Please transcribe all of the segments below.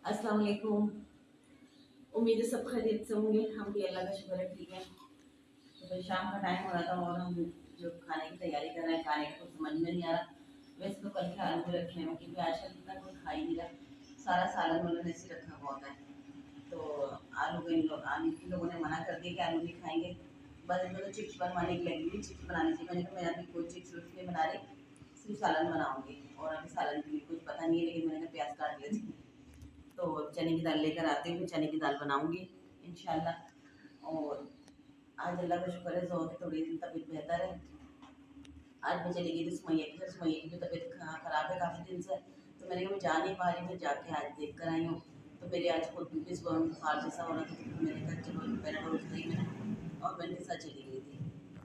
अस्सलाम वालेकुम। उम्मीद है सब खैरियत से होंगे। हम भी अल्लाह का शुक्र है ठीक है। तो भाई शाम का टाइम हो रहा था और हम जो खाने की तैयारी कर रहे हैं, खाने का कुछ समझ में नहीं आ रहा। वैसे तो कल के आलू रखे हैं क्योंकि आजकल इतना कोई खा ही नहीं रहा, सारा सालन वालन ऐसे ही रखा हुआ होता है। तो आलू के लोगों ने मना कर दिया कि आलू नहीं खाएंगे। बस इनको तो चिप्स बनवाने की लगी हुई, चिप्स बनाने से मैंने कहा मैं अभी कोई चिप्स विप्स नहीं बना रही, सिर्फ सालन बनाऊंगी। और अभी सालन के लिए कुछ पता नहीं है, लेकिन मैंने कहा प्याज काट लेती हूँ। तो चने की दाल लेकर आती हूँ, फिर चने की दाल बनाऊंगी इंशाल्लाह। और आज अल्लाह का शुक्र है जोर की थोड़ी तबीयत बेहतर है। आज मैं चली गई थी सुमैया की घर। सुमैया की भी तबीयत खराब है काफ़ी दिन से, तो मैंने कहा मैं जा नहीं पा रही, मैं जाके आज देख कर आई हूँ। तो मेरे आज खुद भी सुबह में बुखार जैसा हो रहा था, तो मैंने कहा चलो पैराडोल खाई मैंने और मैं इनके साथ चली गई थी।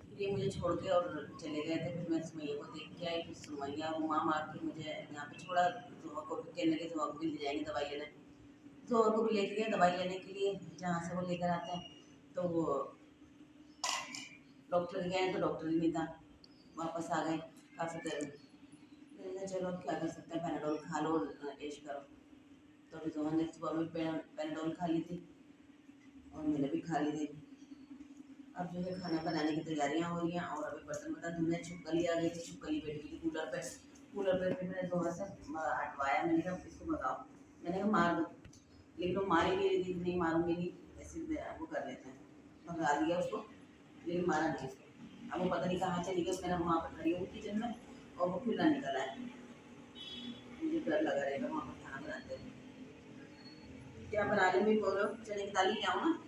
फिर ये मुझे छोड़ के और चले गए थे। फिर मैं सुमैया को देख के आई, फिर सुमैया रुमा मार के मुझे यहाँ पे छोड़ा। जुआ को कहने लगे जुआ को भी ले जाएंगे दवाई लेने। जोर को भी लेके गए दवाई लेने के लिए जहाँ से वो लेकर आते हैं। तो वो डॉक्टर के गए तो डॉक्टर ही नहीं था, वापस आ गए काफ़ी देर में। मैंने कहा चलो अब क्या कर सकते हैं, पैनाडोल खा लो और ऐश करो। तो अभी जोहन ने सुबह में पैनाडोल खा ली थी और मैंने भी खा ली थी। अब जो है खाना बनाने की तैयारियां हो रही हैं और अभी बर्तन बर्तन धुलने। छुपकली आ गई थी, छुपकली बैठी हुई थी कूलर पे। कूलर पे फिर मैंने जोहन से हटवाया, मैंने कहा इसको भगाओ। मैंने कहा मार दो, लेकिन वो मार ही नहीं रही थी। नहीं मारूंगी नहीं, ऐसे वो कर लेते हैं। भगा दिया उसको, लेकिन मारा नहीं उसको। अब वो पता नहीं कहाँ चली गई। मेरा वहाँ पर खड़ी हूँ किचन में और वो खुला निकला है। मुझे डर लगा रहेगा वहाँ पर खाना बनाते हुए। क्या बना रही मैं बोलो, चने की दाल ले आऊँ ना?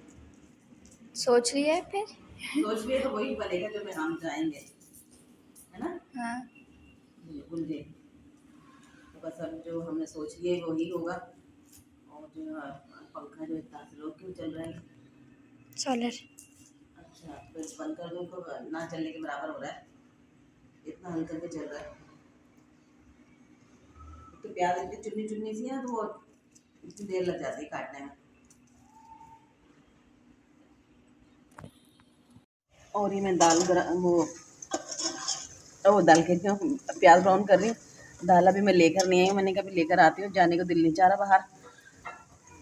सोच रही है फिर। सोच लिए तो वही बनेगा जो में हम जाएंगे, है ना? हाँ। बिल्कुल जी। तो बस अब जो हमने सोच लिया है वही होगा। और जो है, पंखा जो इतना स्लो क्यों चल रहा है? सोलर। अच्छा तो इस बंद कर दूँ तो ना चलने के बराबर हो रहा है, इतना हल्का के चल रहा है। तो प्याज इतनी चुन्नी चुन्नी सी है तो वो इतनी देर लग जाती है काटने में। और ये मैं दाल वो दाल के क्यों प्याज ब्राउन कर रही हूँ। दाल अभी मैं लेकर नहीं आई हूँ, मैंने कभी लेकर आती हूँ, जाने को दिल नहीं चाह रहा बाहर।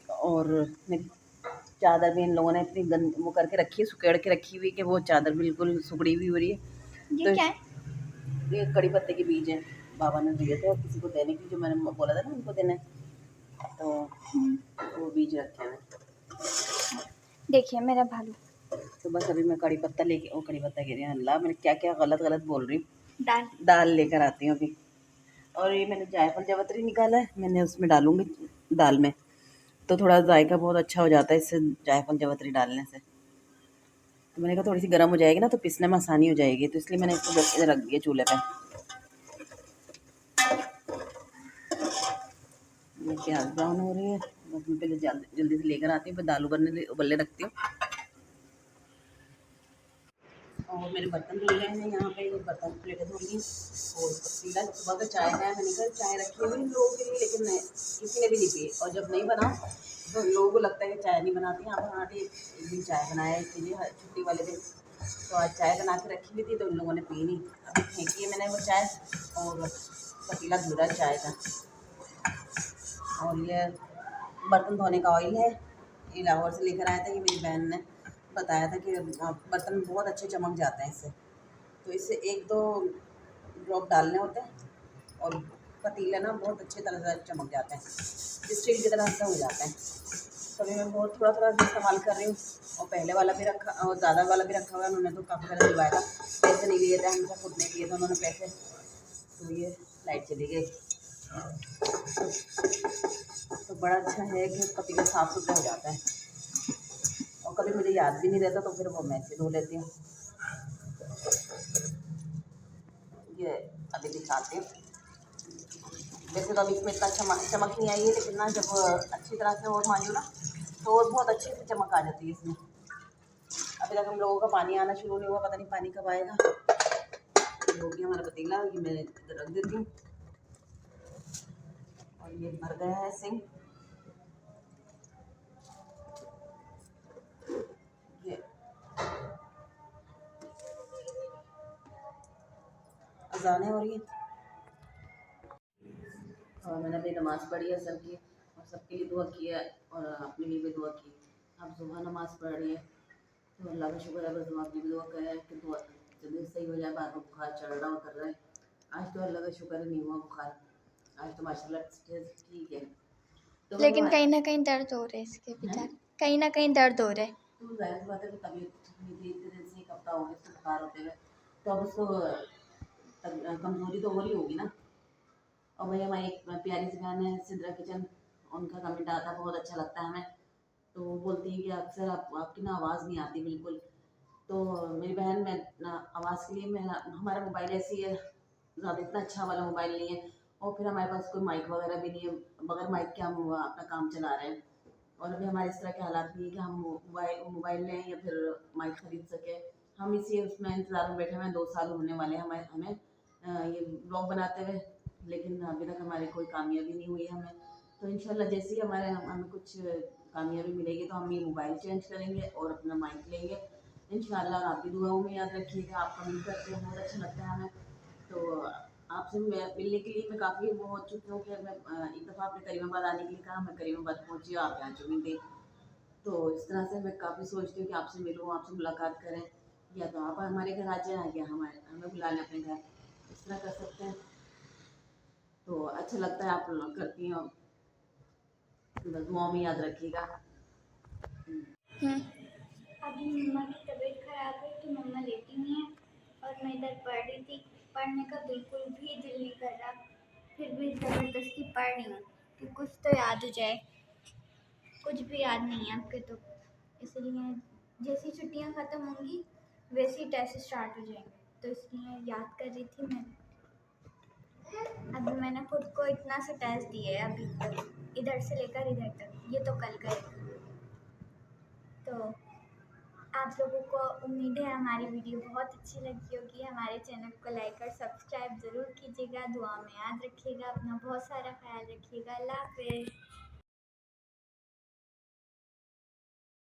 और मेरी चादर भी इन लोगों ने इतनी गंद वो करके रखी है, सुखेड़ के रखी हुई कि वो चादर बिल्कुल सुखड़ी हुई हो रही है। ये तो क्या है? ये कड़ी पत्ते के बीज हैं, बाबा ने दिए थे और किसी को देने के लिए, जो मैंने बोला था ना उनको देने। तो वो बीज रखे हैं। देखिए मेरा भालू। तो बस अभी मैं कड़ी पत्ता लेके, वो कड़ी पत्ता कह रही हूँ, अल्लाह मैंने क्या क्या गलत गलत बोल रही हूँ। दाल। दाल लेकर आती हूँ अभी। और ये मैंने जायफल जावित्री निकाला है, मैंने उसमें डालूंगी दाल में। तो थोड़ा जायका बहुत अच्छा हो जाता है इससे, जायफल जावित्री डालने से। तो मैंने कहा थोड़ी सी गर्म हो जाएगी ना तो पीसने में आसानी हो जाएगी, तो इसलिए मैंने इसको इधर रख दिया चूल्हे पे। ये प्याज ब्राउन हो रही है, बस मैं पहले जल्दी जल्दी से लेकर आती हूँ, फिर दाल उबलने रखती हूँ। और मेरे बर्तन धुल गए हैं यहाँ पे, ये बर्तन प्लेटें धुल गई। और पतीला सुबह का चाय है, मैंने कहा चाय रखी हुई इन लोगों के लिए, लेकिन किसी ने भी नहीं पी। और जब नहीं बना तो लोगों को लगता है कि चाय नहीं बनाती। यहाँ पर आंटी एक दिन चाय बनाया इसके लिए, छुट्टी वाले दिन। तो आज चाय बना के रखी हुई थी तो उन लोगों ने पी नहीं, अभी फेंकी है मैंने वो चाय। और पतीला धुल रहा है चाय का। और ये बर्तन धोने का ऑयल है, ये लाहौर से लेकर आया था। ये मेरी बहन ने बताया था कि बर्तन बहुत अच्छे चमक जाते हैं इससे। तो इससे एक दो ड्रॉप डालने होते हैं और पतीले ना बहुत अच्छी तरह से चमक जाते हैं, स्टील की तरह से हो जाते हैं। तो अभी मैं बहुत थोड़ा थोड़ा इस्तेमाल कर रही हूँ। और पहले वाला भी रखा और ज़्यादा वाला भी रखा हुआ है, उन्होंने तो काफ़ी पहले दिलवाया था। पैसे नहीं लिए थे हमसे, खुद नहीं लिए थे उन्होंने पैसे। तो ये लाइट चली गई। तो बड़ा अच्छा है कि पतीला साफ़ सुथरा हो जाता है। और कभी मुझे याद भी नहीं रहता तो फिर वो मैं ऐसे धो लेती हूँ। ये अभी दिखाती हूँ। वैसे तो अभी इसमें इतना चमक नहीं आई है, लेकिन ना जब अच्छी तरह से और मांजो ना तो और बहुत अच्छी से चमक आ जाती है इसमें। अभी तक हम लोगों का पानी आना शुरू नहीं हुआ, पता नहीं पानी कब आएगा। ये हो गया हमारा पतीला, ये मैं इधर रख देती हूँ। और ये भर गया है सिंक। ये अजानें हो रही है और मैंने अपनी नमाज़ पढ़ी असर की। और सबके लिए दुआ किया और अपने लिए भी दुआ की। अब सुबह नमाज़ पढ़ रही है, तो अल्लाह का शुक्र है, बस हम अपनी भी दुआ करें कि दुआ जल्दी सही हो जाए। बार बार बुखार चढ़ रहा उतर रहा है, आज तो अल्लाह का शुक्र है नहीं हुआ बुखार, आज तो माशाल्लाह ठीक है। तो मैं लेकिन कहीं ना कहीं दर्द हो रहे इसके बेचारे, कहीं ना कहीं दर्द हो रहे। तो ज़ाहिर सी बात है कि तबीयत ठीक नहीं थी, इतने दिन से 1 हफ्ता हो गया इसको बुखार होते हुए, तो अब उसको कमज़ोरी तो हो रही होगी ना। और भैया हमारी एक प्यारी सी बहन है सिद्रा किचन, उनका कमेंट आता है, बहुत अच्छा लगता है हमें। तो वो बोलती हैं कि अक्सर आपकी ना आवाज़ नहीं आती बिल्कुल। तो मेरी बहन, मैं ना आवाज़ के लिए, मेरा हमारा मोबाइल ऐसी है, ज़्यादा इतना अच्छा वाला मोबाइल नहीं है, और फिर हमारे पास कोई माइक वगैरह भी नहीं है, बगैर माइक के हम अपना काम चला रहे हैं। और अभी हमारे इस तरह के हालात नहीं है कि हम मोबाइल लें या फिर माइक खरीद सकें। हम इसी उसमें इंतज़ार में बैठे हुए हैं, 2 साल होने वाले हैं हमें हमें ये ब्लॉग बनाते हुए, लेकिन अभी तक हमारी कोई कामयाबी नहीं हुई है हमें। तो इंशाल्लाह जैसे ही हमें कुछ कामयाबी मिलेगी तो हम ये मोबाइल चेंज करेंगे और अपना माइक लेंगे इंशाल्लाह। आपकी दुआओं में याद रखिएगा, आप कमेंट करते हैं, बहुत अच्छा लगता है हमें। तो आपसे मिलने के लिए मैं काफ़ी वो हो चुकी हूँ कि मैं एक दफ़ा आपने करीमाबाद आने के लिए कहा, मैं करीमाबाद पहुँची, आप यहाँ चुनी थी। तो इस तरह से मैं काफ़ी सोचती हूँ कि आपसे मिलूँ, आपसे मुलाकात करें, या तो आप हमारे घर आ जाएँ या हमें बुला लें अपने घर, इस तरह कर सकते हैं। तो अच्छा लगता है, आप करती हैं, बस दुआओं में याद रखिएगा। अभी मम्मा की तबीयत खराब है तो मम्मा लेटी नहीं है और मैं इधर पढ़ रही थी। पढ़ने का बिल्कुल भी दिल नहीं कर रहा, फिर भी ज़बरदस्ती पढ़ रही हूँ कि कुछ तो याद हो जाए। कुछ भी याद नहीं है आपके तो, इसलिए जैसी छुट्टियाँ ख़त्म होंगी वैसे ही टेस्ट स्टार्ट हो जाएंगे, तो इसलिए याद कर रही थी मैं। अभी मैंने खुद को इतना से टेस्ट दिए है अभी तक, इधर से लेकर इधर तक, ये तो कल करेंगे। तो आप लोगों को उम्मीद है हमारी वीडियो बहुत अच्छी लगी होगी। हमारे चैनल को लाइक और सब्सक्राइब ज़रूर कीजिएगा। दुआ में याद रखिएगा, अपना बहुत सारा ख्याल रखिएगा। अल्लाह हाफ़िज़।